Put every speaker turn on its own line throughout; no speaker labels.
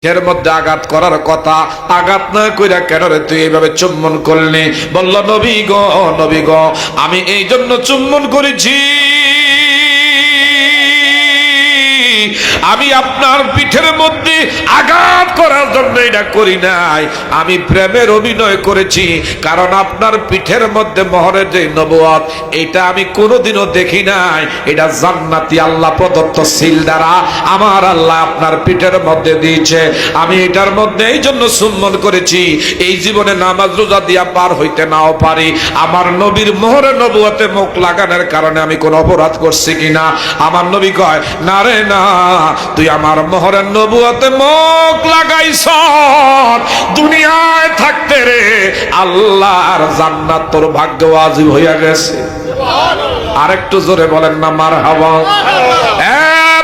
এর মধ্যে আঘাত করার কথা, আঘাত না কইরা কেন রে তুই এইভাবে চুম্বন করলি? বলল নবী গো আমি এই জন্য চুম্বন করেছি, আমি আপনার পিঠের মধ্যে আঘাত করার জন্য এটা করি নাই, আমি প্রেমের অভিনয় করেছি। কারণ আপনার পিঠের মধ্যে মোহরের যে নবুয়ত, এটা আমি কোনোদিনও দেখি নাই। এটা জান্নাতি আল্লাহ প্রদত্ত সিল দ্বারা আমার আল্লাহ আপনার পিঠের মধ্যে দিয়েছে। আমি এটার মধ্যে এই জন্য চুম্বন করেছি, এই জীবনে নামাজ রোজা দিয়া পার হইতে নাও পারি, আমার নবীর মোহরের নবুয়তে মুখ লাগানোর কারণে আমি কোন অপরাধ করছি কিনা। আমার নবী কয়, না রে না, তুই আমার মোহরের নবুয়তে মুখ লাগাইছ, দুনিয়ায় থাকতে রে আল্লাহর জান্নাত তোর ভাগ্য ওয়াজিব হইয়া গেছে। আরেকটু জোরে বলেন না মারহাবা।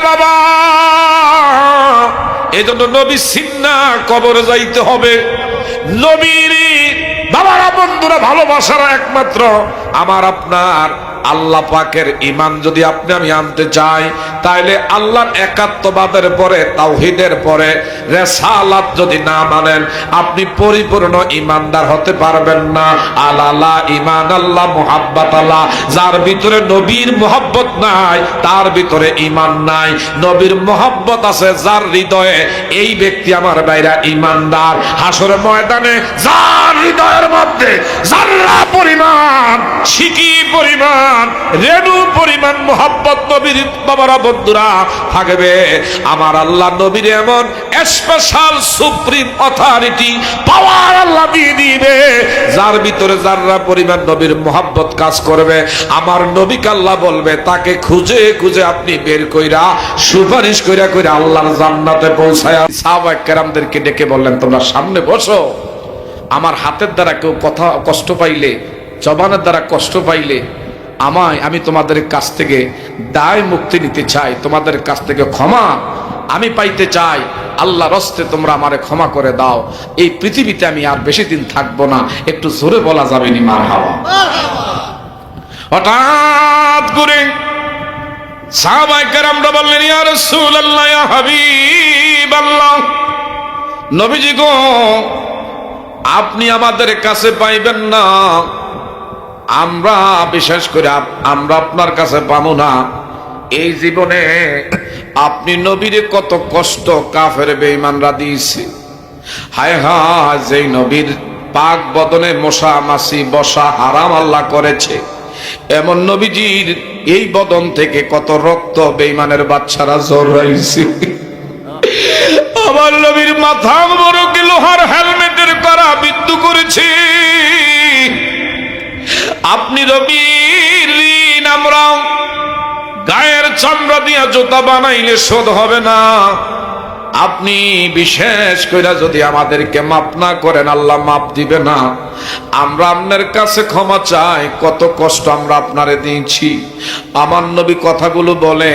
বাবা, এজন্য নবী সিন্না কবরে যাইতে হবে। নবীর বাবারা বন্ধুরা ভালোবাসার একমাত্র আমার আপনার আল্লাহ পাকের ঈমান যদি আপনি আমি আনতে চাই, তাইলে আল্লাহর একাত্মবাদের পরে, তাওহীদের পরে রিসালাত যদি না মানেন, আপনি পরিপূর্ণ ঈমানদার হতে পারবেন না। আলা ঈমান আল্লাহ মুহাব্বত আল্লাহ, যার ভিতরে নবীর মুহাব্বত নাই তার ভিতরে ঈমান নাই। নবীর মুহাব্বত আছে যার হৃদয়ে, এই ব্যক্তি আমার ভাইরা ঈমানদার। হাসরের ময়দানে যার হৃদয়ের মধ্যে যারা পরিমাণ, সিকি পরিমাণ, রেণু পরিমাণ মুহাব্বত নবীর বাবারা বন্ধুরা থাকবে, আমার আল্লাহ নবীর এমন স্পেশাল সুপ্রিম অথরিটি পাওয়ার আল্লাহ দিয়ে দিবে, যার ভিতরে যারা পরিমাণ নবীর মুহাব্বত কাজ করবে, আমার নবীকে আল্লাহ বলবে তাকে খুঁজে খুঁজে আপনি বের কইরা সুপারিশ কইরা কইরা আল্লাহর জান্নাতে পৌঁছায়া। সাহাবায়ে কেরামদেরকে ডেকে বললেন, তোমরা সামনে বসো, আমার হাতের দ্বারা কেউ কথা কষ্ট পাইলে, জবানের দ্বারা কষ্ট পাইলে আমি তোমাদের কাছ থেকে দায় মুক্তি নিতে চাই, তোমাদের কাছ থেকে ক্ষমা আমি পাইতে চাই। আল্লাহর রাস্তে তোমরা আমারে ক্ষমা করে দাও, এই পৃথিবীতে আমি আর বেশি দিন থাকবো না। একটু জোরে বলা যাবে নি মারহাবা। হঠাৎ করে সাহাবায়ে কেরামরা বললেন, ইয়া রাসূলুল্লাহ, ইয়া হাবিবাল্লাহ, নবীজি গো, আপনি আমাদের কাছে পাইবেন না, আমরা বিশেষ করে আমরা আপনার কাছে পাবো না। এই জীবনে আপনি নবীরে কত কষ্ট কাফের বেঈমানরা দিয়েছে। হায় হায়, যেই নবীর পাক বদনে মশা মাছি বসা হারাম আল্লাহ করেছে, এমন নবীজির এই বদন থেকে কত রক্ত বেঈমানের বাচ্চারা জড়াইছে। আমার নবীর মাথা বড় কি লোহার হেলমেটের করা বিদ্ধ করেছে। আপনি নবীর ঋণ আমরা গায়ের চামড়া দিয়া জুতা বানাইলে শোধ হবে না। আপনি বিশেষ করে যদি আমাদেরকে মাফ না করেন, আল্লাহ মাফ দিবে না। আমরা আপনার কাছে ক্ষমা চাই, কত কষ্ট আমরা আপনারে দিয়েছি। আমার নবী কথাগুলো বলে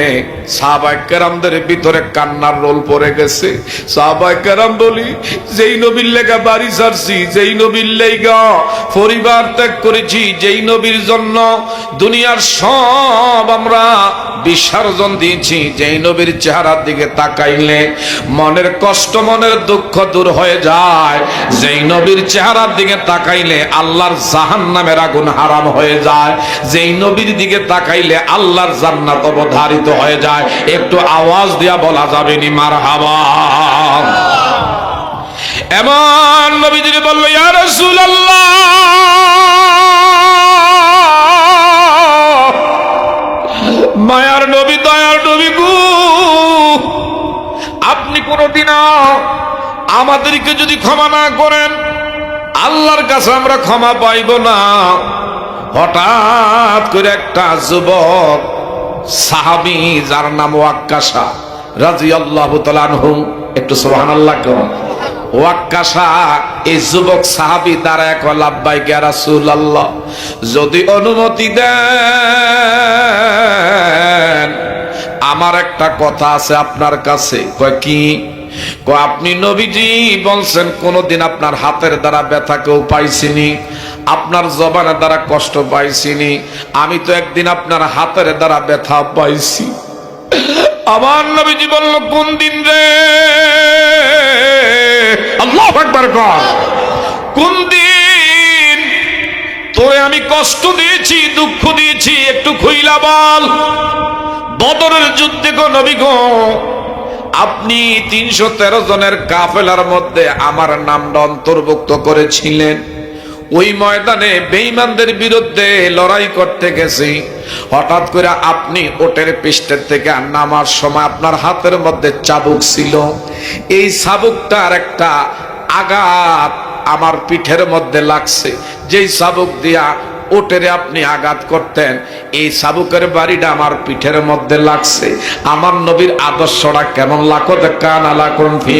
সাহাবায়ে কেরামদের ভিতরে কান্নার রোল পড়ে গেছে। সাহাবায়ে কেরাম বলি, যেই নবীর লেগা বাড়ি ছাড়ছি, যেই নবীর লেগা পরিবার ত্যাগ করেছি, যেই নবীর জন্য দুনিয়ার সব আমরা বিসর্জন দিয়েছি, যেই নবীর চেহারার দিকে তাকাইলে মনের কষ্ট, মনের দুঃখ দূর হয়ে যায়, যেই নবীর চেহারার দিকে তাকাইলে আল্লাহর জাহান্নামের আগুন হারাম হয়ে যায়, যেই নবীর দিকে তাকাইলে আল্লাহর জান্নাত অবধারিত হয়ে যায়। একটু আওয়াজ দিয়া বলা যাবে নি মারহাবা। এমন নবীজি বলল, ইয়া রাসূলুল্লাহ, মায়ার নবী, দয়ার নবী গো, আপনি কোনদিন আমাদেরকে যদি ক্ষমা না করেন, আল্লাহর কাছে আমরা ক্ষমা পাইব না। হঠাৎ করে একটা যুবক সাহাবী, যার নাম ওয়াক্কাশা রাদিয়াল্লাহু তাআলা আনহু, একটু সুবহানাল্লাহ কোন। ওয়াক্কাশা এই যুবক সাহাবী দাঁড়ায় কয়, লাব্বাইক ইয়া রাসূলুল্লাহ, যদি অনুমতি দেন আমার একটা কথা আছে আপনার কাছে। কয় কি? কয় আপনি নবীজি বলছেন কোনদিন আপনার হাতের দ্বারা ব্যথা কেউ পাইছিনি, আপনার জবানের দ্বারা কষ্ট পাইছিনি। আমি তো একদিন আপনার হাতের দ্বারা ব্যথা পাইছি। আমার নবীজি বলল, কোন দিন রে? একবার কর। কোন দিন তোরে আমি কষ্ট দিয়েছি, দুঃখ দিয়েছি, একটু খুইলা বল। বদরের যুদ্ধে গো নবী গো, আপনি 313 জনের কাফেলার মধ্যে আমার নামটা অন্তর্ভুক্ত করেছিলেন। ওই ময়দানে বেঈমানদের বিরুদ্ধে লড়াই করতে গেছি, হঠাৎ করে আপনি ওটের পৃষ্ঠের থেকে নামার সময় আপনার হাতের মধ্যে চাবুক ছিল। এই চাবুকটার একটা আঘাত আমার পিঠের মধ্যে লাগছে। যেই চাবুক দিয়া ওটেরে আপনি আঘাত করতেন, এই চাবুকের বাড়িটা আমার পিঠের মধ্যে লাগছে। আমার নবীর আদর্শটা কেমন? লাকাদ কানা লাকুম ফি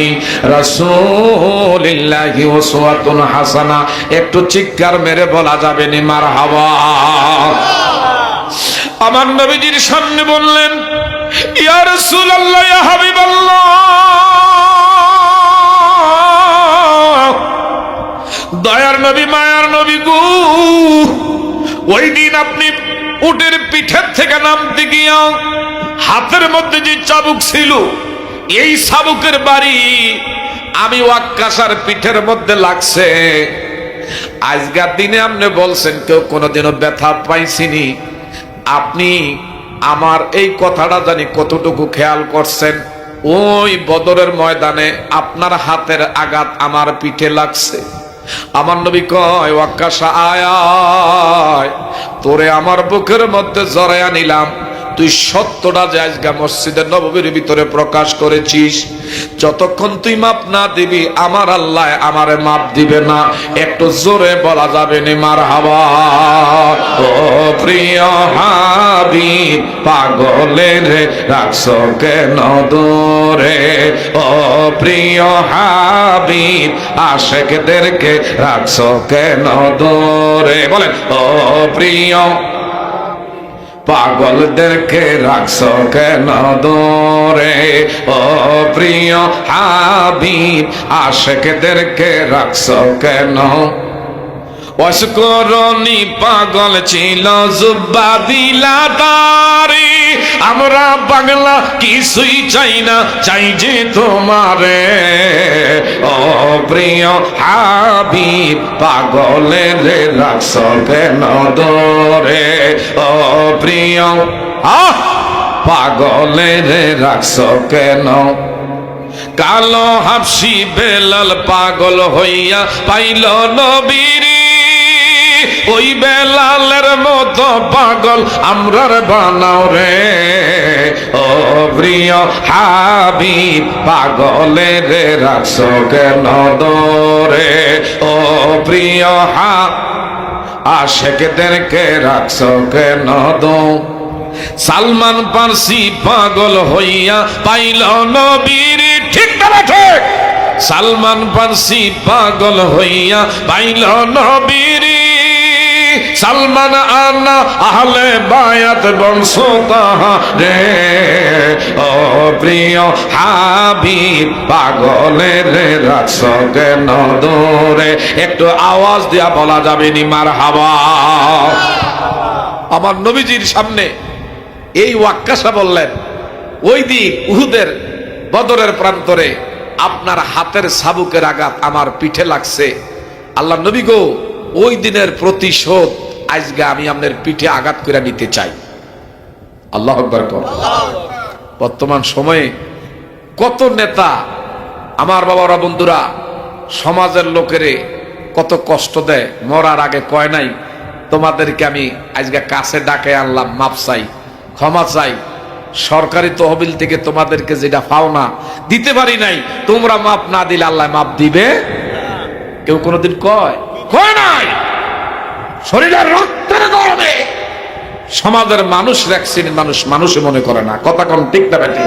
রাসূলিল্লাহি উসওয়াতুন হাসানা। একটু চিৎকার মেরে বলা যাবে নি মারহাবা। আমার নবীজির সামনে বললেন, ইয়া রাসূলুল্লাহ, ইয়া হাবিবাল্লাহ, দয়ার নবী, মায়ার নবী গো, ওই দিন আপনি উটের পিঠের থেকে নামতে গিয়া হাতের মধ্যে যে চাবুক ছিল, এই চাবুকের বাড়ি আমি ওয়াক্কাসার পিঠের মধ্যে লাগছে। আজকের দিনে আপনি বলছেন কেউ কোনোদিনও ব্যথা পাইছিনি। আপনি আমার এই কথাটা জানি কতটুকু খেয়াল করছেন। ওই বদরের ময়দানে আপনার হাতের আঘাত আমার পিঠে লাগছে। আমার নবী কয়, ওয়াক্কাসা আয় আয়, তোরে আমার বুকের মধ্যে জড়াইয়া নিলাম। তুই সত্যটা যে আজকে মসজিদে নববীর ভিতরে প্রকাশ করেছিস, যতক্ষণ তুই মাপ না দিবি আমার আল্লাহ আমারে মাপ দিবে না। একটু জোরে বলা যাবে নি মারহাবা। ও প্রিয় হাবিব, পাগলের রাখছো কেন দূরে? ও প্রিয় হাবিব, আশিকদেরকে রাখছো কেন দূরে? বলেন, ও প্রিয় পাগলদেরকে রাখছো কেন দূরে? ও প্রিয় হাবিব, আশিকদেরকে রাখছো কেন? অসকরণী পাগল ছিল জুব্বা দিলা তারে, আমরা পাগলা কিছুই চাই না, চাই যে তোমারে। ও প্রিয় হাবিব, পাগলের রাখছো কেন দূরে? ও প্রিয় পাগলের রাখছো কেন? কালো হাবশি বেলাল পাগল হইয়া পাইল নবীর, ওই বেলালের মতো পাগল আমরার বানাও রে। ও প্রিয় হাবিব, পাগলের রাখছো কেন দূরে? ও প্রিয় আশিকদেরকে রাখছো কেন দূরে? সালমান পারসি পাগল হইয়া পাইল নবীর, ঠিক না ঠিক? সালমান পারসি পাগল হইয়া পাইল নবীর। সালমান আনা আহলে বায়াত বংশ তাহারে। ও প্রিয় হাবিব, পাগলের রাখছো কেন দূরে? একটু আওয়াজ দিয়া বলা যাবে নি মারহাবা। আমার নবীজির সামনে এই ওয়াক্কাসা বললেন, ওই দিন উহুদের বদরের প্রান্তরে আপনার হাতের চাবুকের আঘাত আমার পিঠে লাগছে। আল্লাহ নবী গো, ওই দিনের প্রতিশোধ আজকে আমি আপনার পিঠে আঘাত করে নিতে চাই। আল্লাহু আকবার কর। বর্তমান সময়ে কত নেতা, আমার বাবারা, বন্ধুরা, সমাজের লোকেরে কত কষ্ট দেয়। মরার আগে কয় নাই, তোমাদেরকে আমি আজকে কাছে ডাকে আনলাম, মাপ চাই, ক্ষমা চাই। সরকারি তহবিল থেকে তোমাদেরকে যেটা পাওনা দিতে পারি নাই, তোমরা মাপ না দিলে আল্লাহ মাপ দিবে? কেউ কোনোদিন কয়? কয় নাই। শরীরের রক্তের গরমে সমাজের মানুষ ভ্যাকসিন মানুষ মানুষে মনে করে না। কথা কোন ঠিক না বেটি?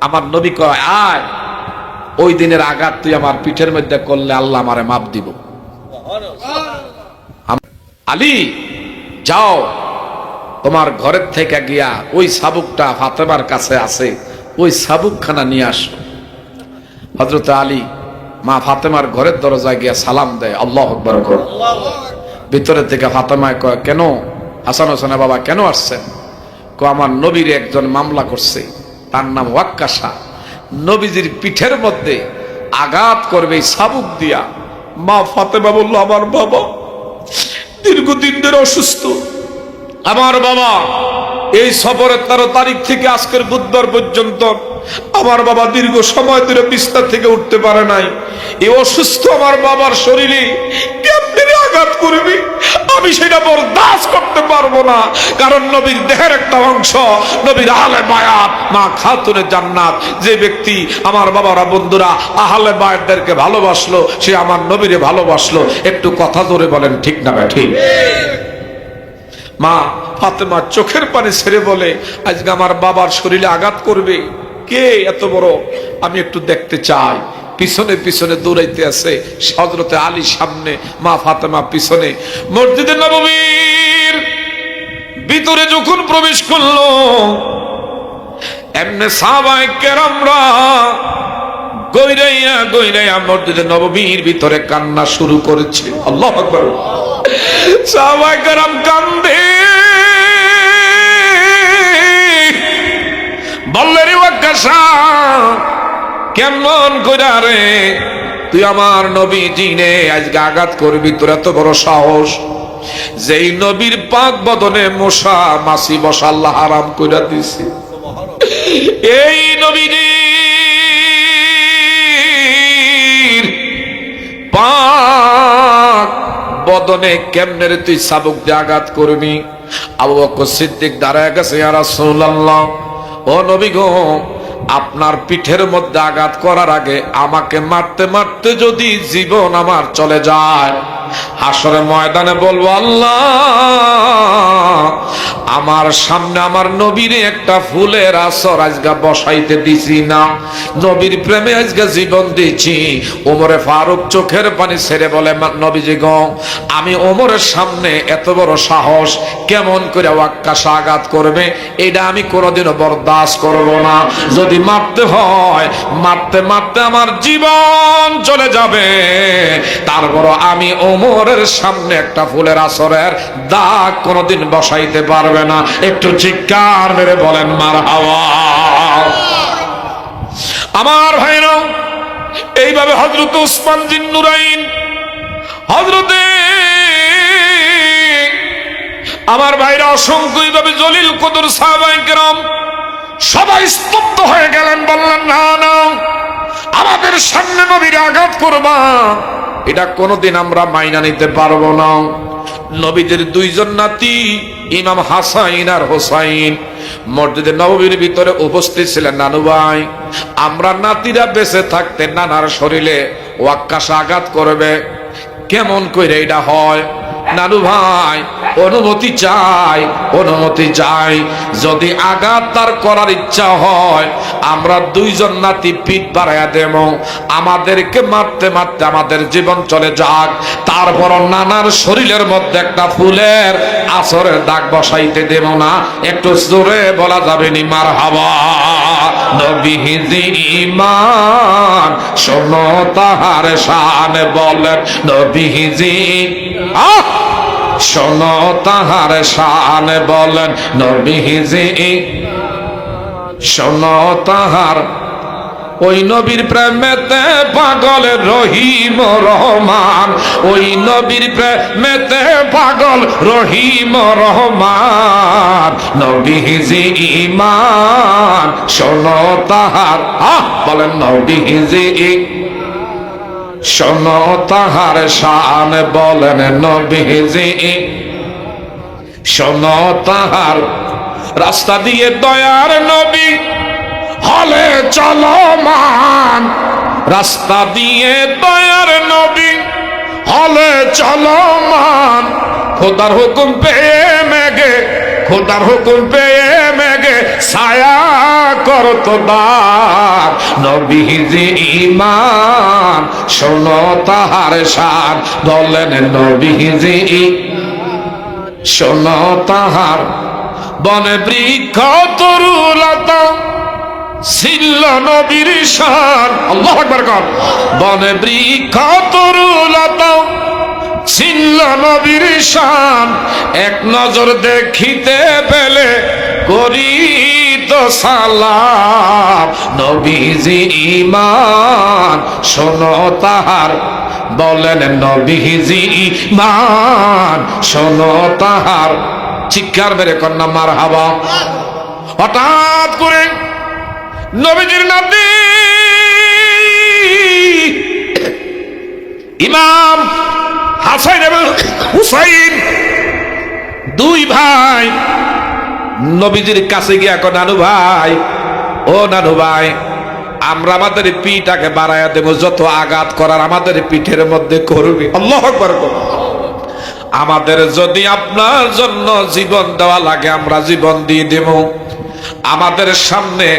আমার নবী কয়, আয়, ওই দিনের আঘাত তুই আমার পিঠের মধ্যে করলে আল্লাহ আমারে মাপ দিব। আলী, যাও, তোমার ঘরের থেকে গিয়া ওই চাবুকটা ফাতেমার কাছে আছে, ওই চাবুকখানা নিয়ে আসো। হযরত আলী মা ফাতেমার ঘরের দরজায় গিয়া সালাম দেয়, আল্লাহু আকবার কর। ভিতরে থেকে ফাতেমায় কয়, কেন হাসান হোসেন বাবা কেন আসছেন? আমার নবীর একজন মামলা করছে, তার নাম ওয়াক্কাসা। নবীজির পিঠের মধ্যে আঘাত করবে চাবুক দিয়া। মা ফাতেমা বলল, আমার বাবা দীর্ঘদিন ধরে অসুস্থ, আমার বাবা এই সফরের 13 তারিখ থেকে আজকের বুধবার পর্যন্ত আমার বাবা দীর্ঘ সময় ধরে বিছানা থেকে উঠতে পারে নাই। এই অসুস্থ আমার বাবার শরীরে কেমনে আঘাত করবি, আমি সেটা বরদাস্ত করতে পারবো না। কারণ নবীর দেহের একটা অংশ, নবীর আহলে বায়াত, মা খাতুনে জান্নাত, যে ব্যক্তি আমার বাবারা বন্ধুরা আহলে বায়াতদেরকে ভালোবাসলো, সে আমার নবীরে ভালোবাসলো। একটু কথা ধরে বলেন ঠিক না ভাই ঠিক? মা ফাতেমা চোখের পানি ছেড়ে বলে, আজকে আমার বাবার শরীরে আঘাত করবে কে এত বড়, আমি একটু দেখতে চাই। পিছনে পিছনে দৌড়াইতে আছে হযরতে আলী সামনে, মা ফাতেমা পিছনে। মসজিদে নববীর ভিতরে যখন প্রবেশ করলো, এমনে সাহাবায়ে কেরামরা গইরাইয়া গইরাইয়া মসজিদে নববীর ভিতরে কান্না শুরু করেছে। আল্লাহু আকবার। সাহাবায়ে কেরাম কান্দে, বললে রে ওয়াক্কাশা, কেমন কইরা রে তুই আমার নবীজি নে আজকে আঘাত করবি, তোর এত বড় সাহস? যেই নবীর পাক বদনে মশা মাছি বসা আল্লাহ হারাম কইরা দিছে, এই নবীজির পাক বদনে কেমনে রে তুই চাবুক দিয়ে আঘাত করবি? আবু বকর সিদ্দিক দাঁড়ায় গেছে, ইয়া রাসূলুল্লাহ, ও নবী গো, আপনার পিঠের মধ্যে আঘাত করার আগে আমাকে মারতে মারতে যদি জীবন আমার চলে যায়, হাসরের ময়দানে বলবো, আল্লাহ আমার সামনে আমার নবীর একটা ফুলের আসর আজকে বসাইতে দিছি না, নবীর প্রেমে আজকে জীবন দিয়েছি। ওমরে ফারুক চোখের পানি ছেড়ে বলে, নবীজি গো, আমি ওমরের সামনে এত বড় সাহস কেমন করে ওয়াক্কাশা আঘাত করবে, এটা আমি কোনোদিনও বরদাস্ত করব না। যদি মারতে হয় মারতে মারতে আমার জীবন চলে যাবে, তারপর আমি ওমরের সামনে একটা ফুলের আসরের দাগ কোনোদিন বসাইতে পারবে না। একটু চিৎকার মেরে বলেন মারহাবা। আমার ভাইরা, এইভাবে হযরত উসমান জিন্নুরাইন, হযরতে আমার ভাইরা অসংখ্য এইভাবে জলিল কদর সাহাবায়ে কেরাম সবাই স্তব্ধ হয়ে গেলেন। বললেন, না না, আমাদের সামনে নবীর আঘাত করবা, এটা কোনোদিন আমরা মাইনা নিতে পারবো না। নবীদের দুইজন নাতি ইমাম হাসান আর হোসাইন মসজিদে নববীর ভিতরে উপস্থিত ছিলেন। নানু ভাই, আমরা নাতিরা বেঁচে থাকতে নানার শরীরে ওয়াক্কাশা আঘাত করবে, কেমন কইরা এটা হয়? নানু ভাই অনুমতি চাই, অনুমতি চাই। যদি আঘাত তার করার ইচ্ছা হয়, আমরা দুইজন নাতি পিঠ বাড়াইয়া দেব, আমাদেরকে মারতে মারতে আমাদের জীবন চলে যাক, তারপর নানার শরীরের মধ্যে একটা ফুলের আসরের দাগ বসাইতে দেব না। একটু জোরে বলা যাবে নি মারহাবা। নবীজি ঈমান শোনো তাহার শান, বলেন নবীজি শোনো তাহার শান, বলেন নবীজি শোনো তাহার। ওই নবীর প্রেমেতে পাগল রহিম রহমান, ওই নবীর প্রেমেতে পাগল রহিম রহমান। নবীজি ঈমান শোনো তাহার, বলেন নবীজি শোনো তাহার শান, বলেন নবীজি শোনো তাহার। রাস্তা দিয়ে দয়ার নবী হলে চলমান, রাস্তা দিয়ে দয়ার নবী হলে চলমান। খোদার হুকুম পেয়ে মেঘে, খোদার হুকুম পেয়ে মেঘে ছায়া করতো দার। নবীজি ঈমান শোনো তাহার শান, বলেন নবীজি শোনো তাহার। বনে বৃক্ষ তরুলতা ছিল নবীর শান, আল্লাহু আকবার কর। বনে বৃক্ষ তরুলতা ছিল নবীর শান, এক নজর দেখিতে পেলে করিত তো সালাম, নবীজি ঈমান শোনো তাহার, বলেন নবীজি ঈমান শোনো তাহার। চিৎকার মেরে কন্যা মারহাবা। হঠাৎ করে নবীজির নাতি ইমাম হাসান এবং হুসাইন দুই ভাই নবীজির কাছে গিয়ে এখন, নানু ভাই, ও নানু ভাই, আমরা আমাদের পিঠটাকে বাড়াইয়া দেব, যত আঘাত করার আমাদের পিঠের মধ্যে করবি। আল্লাহু আকবার। আমাদের যদি আপনার জন্য জীবন দেওয়া লাগে আমরা জীবন দিয়ে দেব, আমাদের সামনে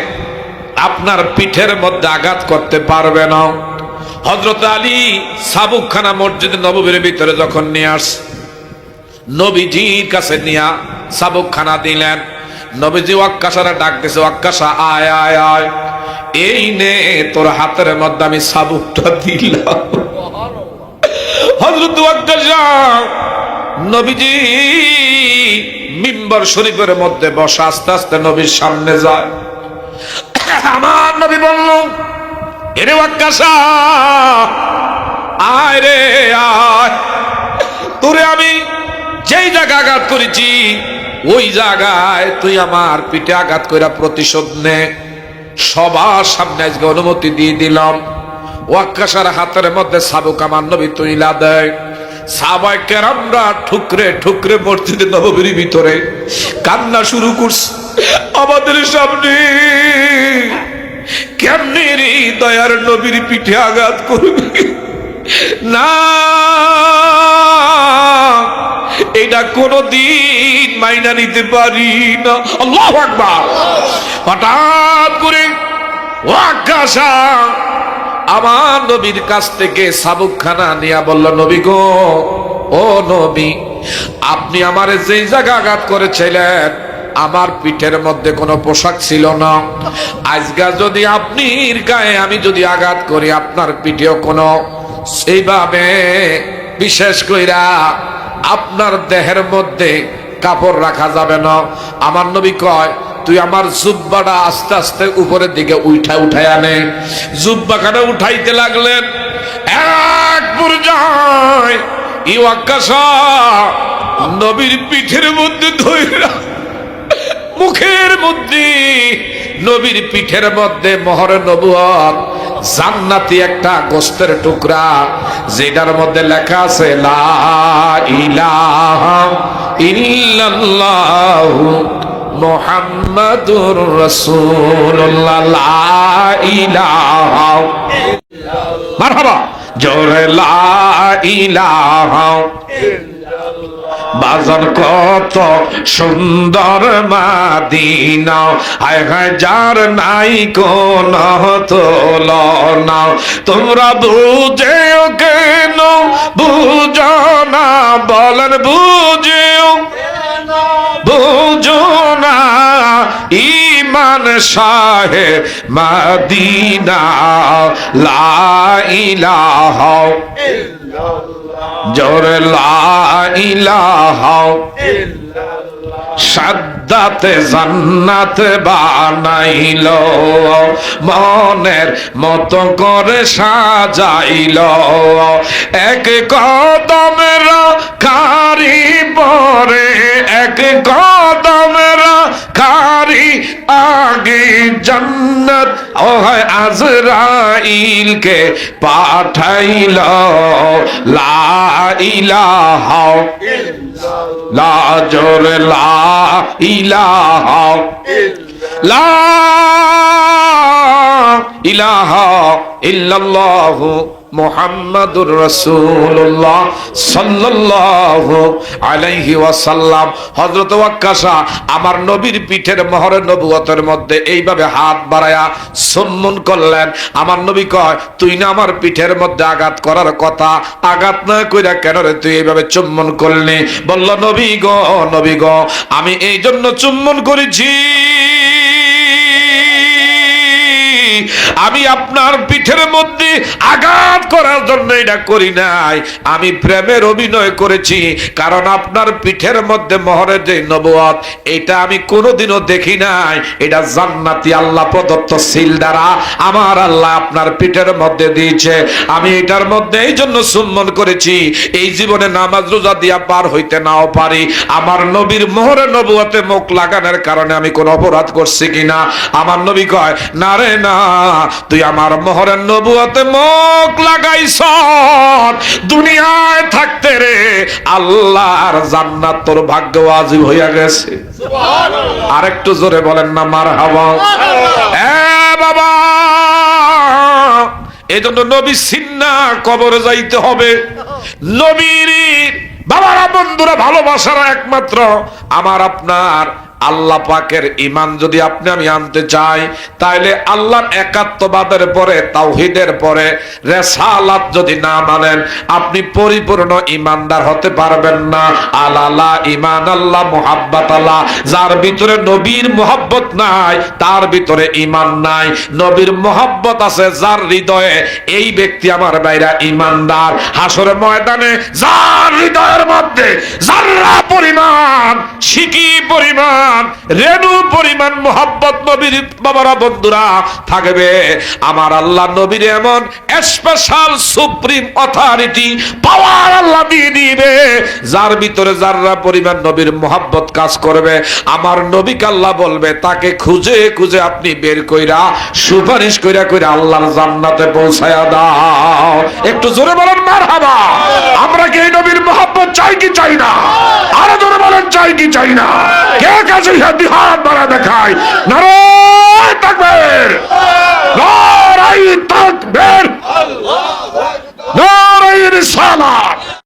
আপনার পিঠের মধ্যে আঘাত করতে পারবে না। হযরত আলী সাবুকখানা মসজিদ নববীর ভিতরে যখন নিয়ে আস, নবীজির কাছে নিয়া সাবুকখানা দিলেন। নবীজি ওয়াক্কাসারে ডাক দিয়েছে, ওয়াক্কাসা আয় আয় আয়, এই নে তোর হাতের মধ্যে আমি সাবুকটা দিলাম। হযরত ওয়াক্কাসা নবীজি মিম্বর শরীফের মধ্যে বসা, আস্তে আস্তে নবীর সামনে যায়। আমার নবী বলল, এরে ওয়াক্কাসা আয় রে আয়, তোরে আমি যেই জায়গা আঘাত করেছি ওই জায়গায় তুই আমার পিঠে আঘাত কইরা প্রতিশোধ নে। সবার সামনে আজকে অনুমতি দিয়ে দিলাম। ওয়াক্কাসার হাতের মধ্যে সাবুক আমার নবী তুইলা দেয়। সাহাবায়ে কেরামরা ঠুকরে ঠুকরে মসজিদে নববীর ভিতরে কান্না শুরু করছে। আমাদের সামনে কেমনে রে দয়ার নবীর পিঠে আঘাত করবে না, এটা কোনদিন মাইনা নিতে পারি না। আল্লাহু আকবার। হঠাৎ করে ওয়াক্কাসা আমার নবীর কাছ থেকে সাবুকখানা নিয়া বলল, নবী গো, ও নবী, আপনি আমারে যেই জায়গা আঘাত করেছিলেন আমার পিঠের মধ্যে কোনো পোশাক ছিল না, আজকে যদি আপনির গায়ে আমি যদি আঘাত করি আপনার পিঠেও কোনো সেইভাবে বিশেষ কইরা আপনার দেহের মধ্যে কাপড় রাখা যাবে না। আমার নবী কয়, তুই আমার জুব্বাটা আস্তে আস্তে উপরের দিকে উঠাই আনে। জুব্বাখানা উঠাইতে লাগলেন। এক পর্যায়ে ওয়াক্কাসা নবীর পিঠের মধ্যে ধইরা, মুখের মধ্যে, নবীর পিঠের মধ্যে মোহরে নবুয়ত জান্নাতি একটা গোস্তের টুকরা, যেটার মধ্যে লেখা আছে লা ইলাহা ইল্লাল্লাহু মুহাম্মাদুর রাসূলুল্লাহ, লা ইলাহা ইল্লাল্লাহ, মারহাবা, জোরে লা ইলাহা বাজার কত সুন্দর মাদিনা, হায় হায় যার নাই কোন তুলনা। তোমরা বুঝেও কেন বুঝো না, বলেন বুঝেও বুঝো না, ঈমান শাহে মদিনা, লা ইলাহা জোরে লা ইলাহা সাদ্দাতে জান্নাত বানাইলো, মনের মতো করে সাজাইলো, এক কদমের কারি পরে এক কদমের কারি আগে জান্নাত ও হয় আজরাইলকে পাঠাইলো, লা ইলাহা লা জোরে লা ইলাহা লা ইলাহা ইল্লাল্লাহু মুহাম্মাদুর রাসূলুল্লাহ সাল্লাল্লাহু আলাইহি ওয়াসাল্লাম। হযরত ওয়াক্কাসা আমার নবীর পিঠের মোহরে নবুয়তের মধ্যে এইভাবে হাত বাড়ায়া চুম্বন করলেন। আমার নবী কয়, তুই না আমার পিঠের মধ্যে আঘাত করার কথা, আঘাত না কইরা কেন রে তুই এইভাবে চুম্বন করলি? বলল, নবী গো, আমি এই জন্য চুম্বন করেছি আমি আপনার পিঠের মধ্যে আঘাত করার জন্য এটা করি নাই, আমি প্রেমের অভিনয় করেছি। কারণ আপনার পিঠের মধ্যে মোহরের যে নবুয়ত, এটা আমি কোনোদিনও দেখি নাই। এটা জান্নাতি আল্লাহ প্রদত্ত সিল দ্বারা আমার আল্লাহ আপনার পিঠের মধ্যে দিয়েছে। আমি এটার মধ্যে এই জন্য চুম্বন করেছি, এই জীবনে নামাজ রোজা দিয়া পার হইতে নাও পারি, আমার নবীর মোহরে নবুয়তে মুখ লাগানোর কারণে আমি কোন অপরাধ করছি কিনা। আমার নবী কয়, না রে না, তুই আমার মোহরের নবুয়তে মুখ লাগাইছ, দুনিয়ায় থাকতে রে আল্লাহর জান্নাত তোর ভাগ্য ওয়াজিব হইয়া গেছে। আরেকটু জোরে বলেন না মারহাবা। বাবা, এজন্য নবী সিন্না কবরে যাইতে হবে। নবীর বাবারা বন্ধুরা ভালোবাসার একমাত্র আমার আপনার আল্লাহ পাকের ঈমান যদি আপনি আমি আনতে চাই, তাইলে আল্লাহর একাত্মবাদের পরে, তাওহীদের পরে রিসালাত যদি না মানেন, আপনি পরিপূর্ণ ঈমানদার হতে পারবেন না। আলালা ঈমান আল্লাহ মুহাব্বত আল্লাহ, যার ভিতরে নবীর মুহাব্বত নাই তার ভিতরে ঈমান নাই। নবীর মুহাব্বত আছে যার হৃদয়ে, এই ব্যক্তি আমার ভাইরা ঈমানদার। হাসরের ময়দানে যার হৃদয়ের মধ্যে যারা পরিমাণ, সিকি পরিমাণ, রেণু পরিমাণ মোহাব্বত নবীর বাবারা বন্ধুরা থাকবে, আমার আল্লাহ নবীর এমন স্পেশাল সুপ্রিম অথরিটি পাওয়ার আল্লাহ দিয়ে দিবে, যার ভিতরে যারা পরিমাণ নবীর মোহাব্বত কাজ করবে, আমার নবীকে আল্লাহ বলবে তাকে খুঁজে খুঁজে আপনি বের কইরা সুপারিশ কইরা কইরা আল্লাহর জান্নাতে পৌঁছায়া দাও। একটু জোরে বলেন মারহাবা। আমরা কি এই নবীর মোহাব্বত চাই কি চাই না? আরো জোরে বলেন চাই কি চাই না? কে কাছে হাত বাড়া দেখায়? নারায়ে তাকবীর, নারায়ে তাকবীর, নারায়ে রিসালাত।